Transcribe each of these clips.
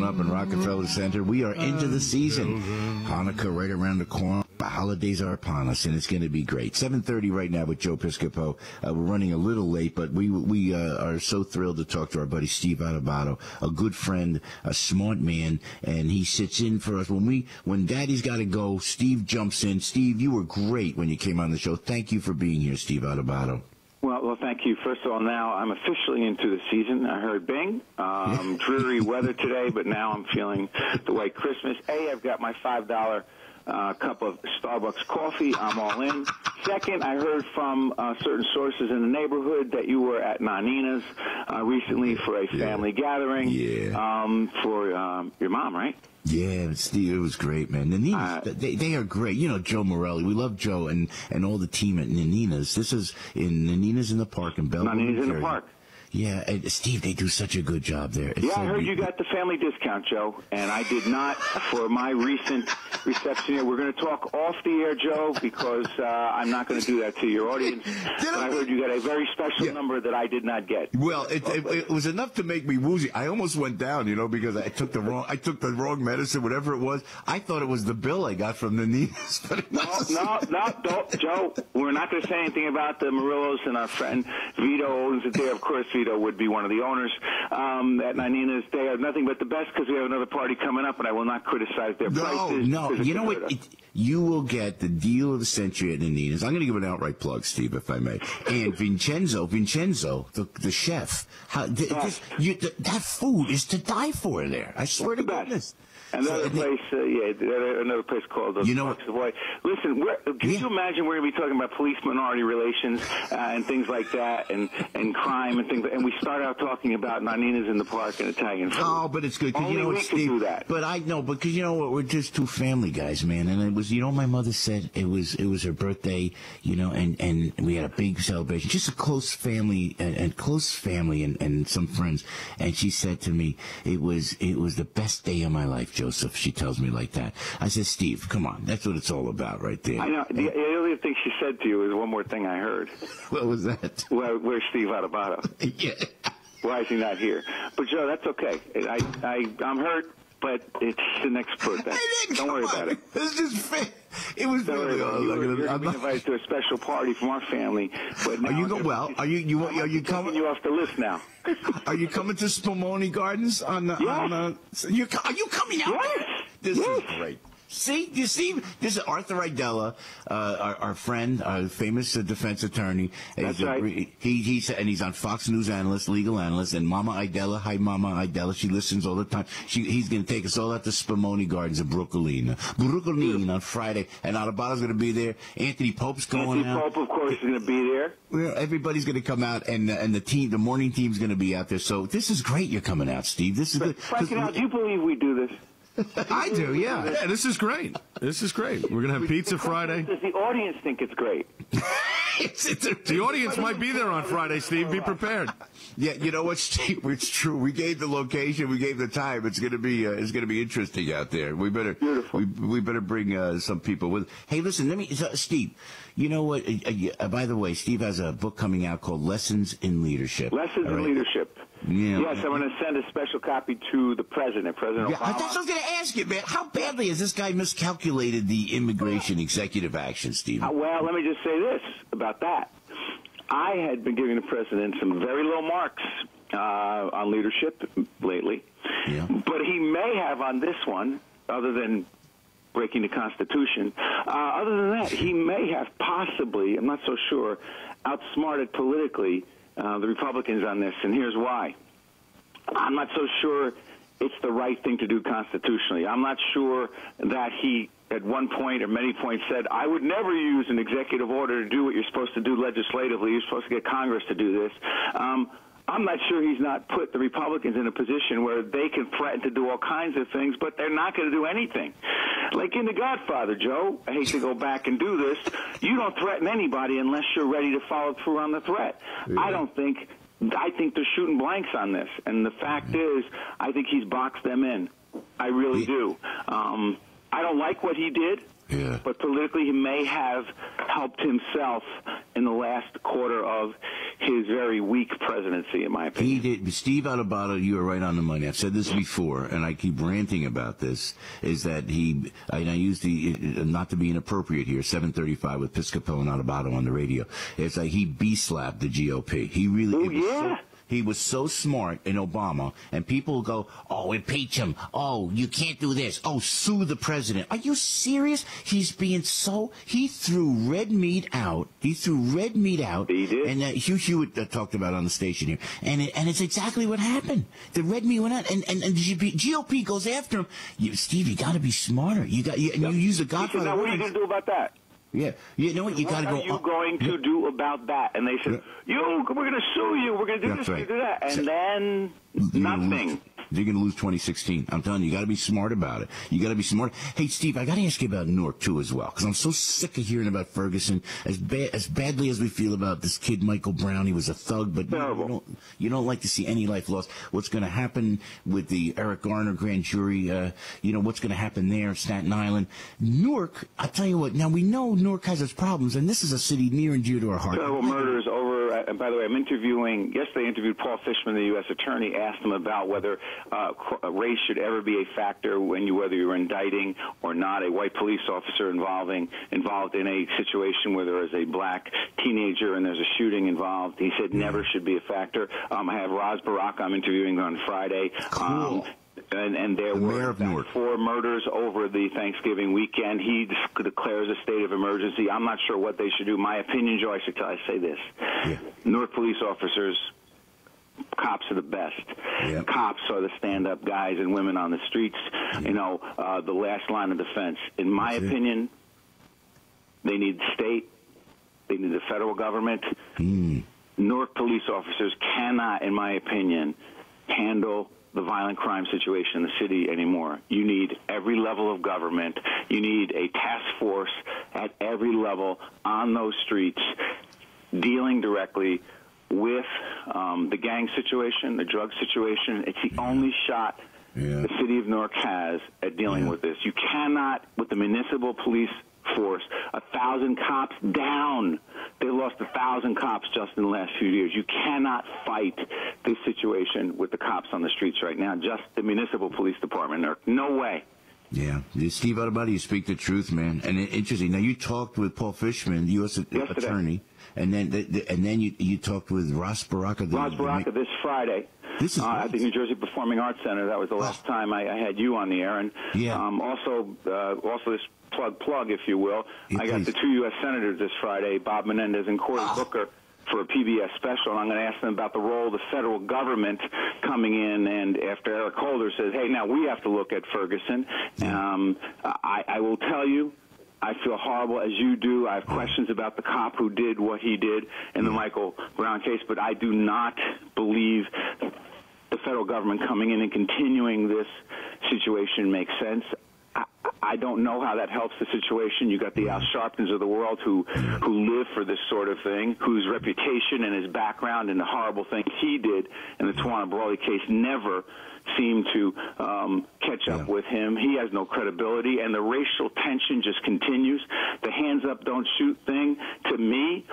up in Rockefeller Center. We are into the season. Hanukkah right around the corner. The holidays are upon us, and it's going to be great. 7:30 right now with Joe Piscopo. We're running a little late, but we are so thrilled to talk to our buddy Steve Adubato, a good friend, a smart man, and he sits in for us. When Daddy's got to go, Steve jumps in. Steve, you were great when you came on the show. Thank you for being here, Steve Adubato. Well, thank you. First of all, now I'm officially into the season. I heard bing. Dreary weather today, but now I'm feeling the white Christmas. I've got my $5 cup of Starbucks coffee. I'm all in. Second, I heard from certain sources in the neighborhood that you were at Nanina's recently for a family gathering for your mom, right? Yeah, Steve, it was great, man. Nanina's, they are great. You know, Joe Morelli. We love Joe and all the team at Nanina's. This is in Nanina's in the park in Bellevue. Nanina's in the park. Yeah, and Steve, they do such a good job there. I heard you got the family discount, Joe, and I did not for my recent reception here. We're going to talk off the air, Joe, because I'm not going to do that to your audience. But I heard you got a very special number that I did not get. Well, it was enough to make me woozy. I almost went down, because I took the wrong medicine, whatever it was. I thought it was the bill I got from the Nanina's. No, don't, Joe. We're not going to say anything about the Murillos, and our friend Vito owns it there. Of course, Vito would be one of the owners at Nanina's. They are nothing but the best because we have another party coming up, and I will not criticize their prices. No, you know what? You will get the deal of the century at Nanina's. I'm going to give an outright plug, Steve, if I may. And Vincenzo, the chef, that food is to die for there. I swear to goodness. Another place called the Savoy. Listen, can you imagine we're going to be talking about police-minority relations and things like that, and crime and things, and we start out talking about Nanina's in the park and Italian food. Oh, but it's good because Only we Steve, can do that. But I know, because you know what, we're just two family guys, man. And it was, my mother said it was her birthday, and we had a big celebration, just a close family and some friends. And she said to me, it was the best day of my life, Joseph. She tells me like that. I said, Steve, come on, that's what it's all about, right there. I know. The other thing she said to you is one more thing I heard. What was that? Where's Steve Adubato? Yeah. Why is he not here? But Joe, that's okay. I'm hurt, but it's the next birthday. Don't worry about it. It's just fair. It was really. You're going to be invited to a special party from our family. But now are you coming? You off the list now. Are you coming to Spumoni Gardens on the? Yes. Are you coming out there? This is great. See, you see, this is Arthur Idella, our friend, our famous defense attorney. That's right. He's on Fox News legal analyst, and Mama Idella. Hi, Mama Idella. She listens all the time. He's going to take us all out to Spumoni Gardens in Brooklyn on Friday, and Adubato's going to be there. Anthony Pope's going out. Anthony Pope, of course, is going to be there. Well, everybody's going to come out, and the morning team's going to be out there. So this is great. You're coming out, Steve. This is good. Frank, do you believe we do this? I do, yeah. Yeah, this is great. This is great. We're going to have pizza Friday. Does the audience think it's great? The audience might be there on Friday, Steve. Be prepared. Yeah, you know what, Steve? It's true. We gave the location. We gave the time. It's going to be interesting out there. We better bring some people with. Hey, listen, Steve, you know what? By the way, Steve has a book coming out called Lessons in Leadership. Lessons in Leadership. Yeah. Yes, I'm going to send a special copy to the President Obama. That's what I was going to ask you, man. How badly has this guy miscalculated the immigration executive action, Steve? Well, let me just say this about that. I had been giving the President some very low marks on leadership lately. Yeah. But he may have on this one, other than breaking the Constitution, other than that, he may have possibly, I'm not so sure, outsmarted politically the Republicans on this, and here's why. I'm not so sure it's the right thing to do constitutionally. I'm not sure that he, at one point or many points, said, I would never use an executive order to do what you're supposed to do legislatively. You're supposed to get Congress to do this. I'm not sure he's not put the Republicans in a position where they can threaten to do all kinds of things, but they're not going to do anything. Like in The Godfather, Joe, I hate to go back and do this, you don't threaten anybody unless you're ready to follow through on the threat. Yeah. I think they're shooting blanks on this, and the fact is, I think he's boxed them in. I really do. I don't like what he did. Yeah. But politically, he may have helped himself in the last quarter of his very weak presidency, in my opinion. He did. Steve Adubato, you are right on the money. I've said this before, and I keep ranting about this, is that and I use the, not to be inappropriate here, 735 with Piscopo and Adubato on the radio. It's like he B-slapped the GOP. He really, he was so smart in Obama, and people go, oh, impeach him. Oh, you can't do this. Oh, sue the president. Are you serious? He's being he threw red meat out. He threw red meat out. He did. And Hugh Hewitt talked about it on the station here. And it's exactly what happened. The red meat went out, and the GOP goes after him. Steve, you got to be smarter. You use the Godfather. Now, what are you going to do about that? Yeah, you know what? You got to go. What are you going to do about that? And they said, we're going to sue you. We're going to do this, we're going to do that. And then nothing. You're going to lose 2016. I'm telling you, you got to be smart about it. You got to be smart. Hey, Steve, I got to ask you about Newark, too, as well, because I'm so sick of hearing about Ferguson. As badly as we feel about this kid, Michael Brown, he was a thug, but you don't like to see any life lost. What's going to happen with the Eric Garner grand jury? What's going to happen there, Staten Island? Newark, I'll tell you what, now we know Newark has its problems, and this is a city near and dear to our heart. Several murders over, and by the way, yesterday I interviewed Paul Fishman, the U.S. attorney, asked him about whether race should ever be a factor whether you're indicting or not a white police officer involved in a situation where there is a black teenager and there's a shooting involved. He said never should be a factor. I have Raz Baraka I'm interviewing on Friday. Cool. And there were 4 murders over the Thanksgiving weekend. He declares a state of emergency. I'm not sure what they should do. My opinion, Joe, I say this. Yeah. Newark police officers, cops are the best. Yep. Cops are the stand-up guys and women on the streets, the last line of defense. In my opinion, they need the state. They need the federal government. Newark police officers cannot, in my opinion, handle the violent crime situation in the city anymore. You need every level of government. You need a task force at every level on those streets dealing directly with the gang situation, the drug situation. It's the only shot the city of Newark has at dealing with this. You cannot, with the municipal police force, 1,000 cops down. They lost 1,000 cops just in the last few years. You cannot fight this situation with the cops on the streets right now, just the municipal police department. No way. Yeah. Steve Adubato, you speak the truth, man. And interesting. Now, you talked with Paul Fishman, the U.S. attorney, and then you talked with Ras Baraka. Ras Baraka this Friday. This is at the New Jersey Performing Arts Center. That was the last time I had you on the air. And also this plug, if you will. I got the 2 U.S. senators this Friday, Bob Menendez and Cory Booker, for a PBS special, and I'm going to ask them about the role of the federal government coming in, and after Eric Holder says, hey, now we have to look at Ferguson. I will tell you, I feel horrible, as you do. I have questions about the cop who did what he did in the Michael Brown case, but I do not believe the federal government coming in and continuing this situation makes sense. I don't know how that helps the situation. You got the Al Sharptons of the world who live for this sort of thing, whose reputation and his background and the horrible things he did in the Tawana Brawley case never seemed to catch up with him. He has no credibility, and the racial tension just continues. The hands up, don't shoot thing, to me,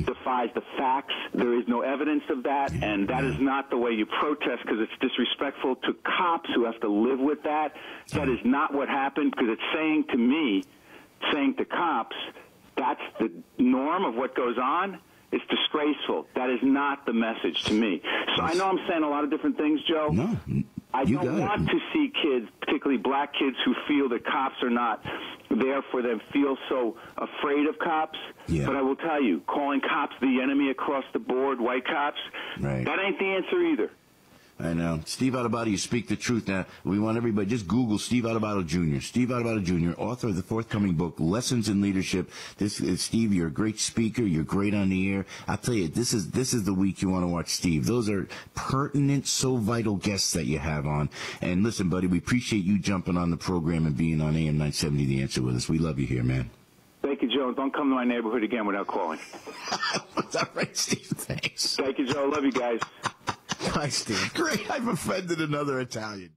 defies the facts. There is no evidence of that, and that is not the way you protest, because it's disrespectful to cops who have to live with that. That is not what happened, because it's saying to cops, that's the norm of what goes on. It's disgraceful. That is not the message to me. So I know I'm saying a lot of different things, Joe. No, I don't want to see kids, particularly black kids, who feel that cops are not there for them, feel so afraid of cops. Yeah. But I will tell you, calling cops the enemy across the board, white cops, that ain't the answer either. I know. Steve Adubato, you speak the truth. Now, we want everybody, just Google Steve Adubato Jr. Steve Adubato Jr., author of the forthcoming book, Lessons in Leadership. This is, Steve, you're a great speaker. You're great on the air. I'll tell you, this is the week you want to watch Steve. Those are pertinent, so vital guests that you have on. And listen, buddy, we appreciate you jumping on the program and being on AM970 The Answer with us. We love you here, man. Thank you, Joe. Don't come to my neighborhood again without calling. All right, Steve. Thanks. Thank you, Joe. Love you guys. Bye, Steve. Great. I've offended another Italian.